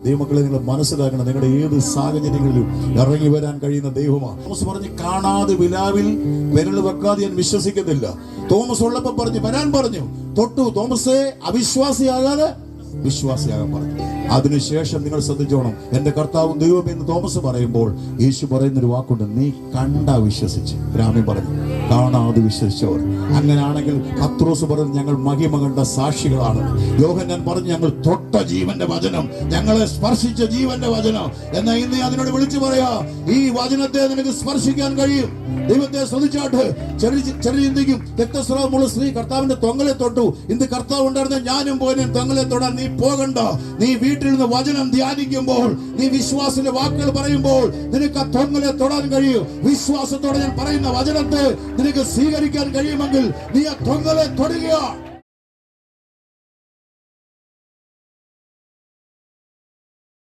ദൈവമക്കളെ, നിങ്ങൾ മനസ്സിലാക്കണം, നിങ്ങളുടെ ഏത് സാഹചര്യങ്ങളിലും ഇറങ്ങി വരാൻ കഴിയുന്ന ദൈവമാണ്. തോമസ് പറഞ്ഞ്, കാണാതെ വിലാവിൽ വിരൽ വെക്കാതെ ഞാൻ വിശ്വസിക്കുന്നില്ല. തോമസ് ഉള്ളപ്പോ പറഞ്ഞു, വരാൻ പറഞ്ഞു, തൊട്ടു. തോമസേ, അവിശ്വാസിയാകാതെ വിശ്വാസിയാകാൻ പറഞ്ഞു. അതിനുശേഷം നിങ്ങൾ ശ്രദ്ധിച്ചോണം, എന്റെ കർത്താവും ദൈവം എന്ന് തോമസ് പറയുമ്പോൾ യേശു പറയുന്നൊരു വാക്കുണ്ട്, നീ കണ്ട വിശ്വസിച്ച്. രാമൻ പറഞ്ഞു, കാണാതെ വിശ്വസിച്ചവർ. അങ്ങനെയാണെങ്കിൽ പത്രോസ് പറഞ്ഞു, ഞങ്ങൾ മഹിമ കണ്ട സാക്ഷികളാണ്. യോഹന്നാൻ പറഞ്ഞു, ഞങ്ങൾ തൊട്ട ജീവന്റെ വചനം, ഞങ്ങളെ സ്പർശിച്ച ജീവന്റെ വചനം. എന്നാൽ ഇന്ന് അതിനോട് വിളിച്ചു പറയാ, ഈ വചനത്തെ നിനക്ക് സ്പർശിക്കാൻ കഴിയും. ദൈവത്തെ ശ്രദ്ധിച്ചാട്ട് ചെറിയ ചിന്തിക്കും, രക്തസ്രാവമുള്ള സ്ത്രീ കർത്താവിന്റെ തൊങ്ങലെ തൊട്ടു. ഇന്ന് കർത്താവ് ഉണ്ടായിരുന്ന ഞാനും പോലും തൊങ്ങലെ തൊടാൻ നീ പോകണ്ട. നീ വീട്ടിൽ നിന്ന് വചനം ധ്യാനിക്കുമ്പോൾ, നീ വിശ്വാസത്തിന്റെ വാക്കുകൾ പറയുമ്പോൾ നിനക്ക് ആ തൊങ്ങലെ തൊടാൻ കഴിയും. വിശ്വാസത്തോടെ ഞാൻ പറയുന്ന വചനത്തെ നിനക്ക് സ്വീകരിക്കാൻ കഴിയുമെങ്കിൽ നീ ആ തൊങ്ങലെ തൊടുക.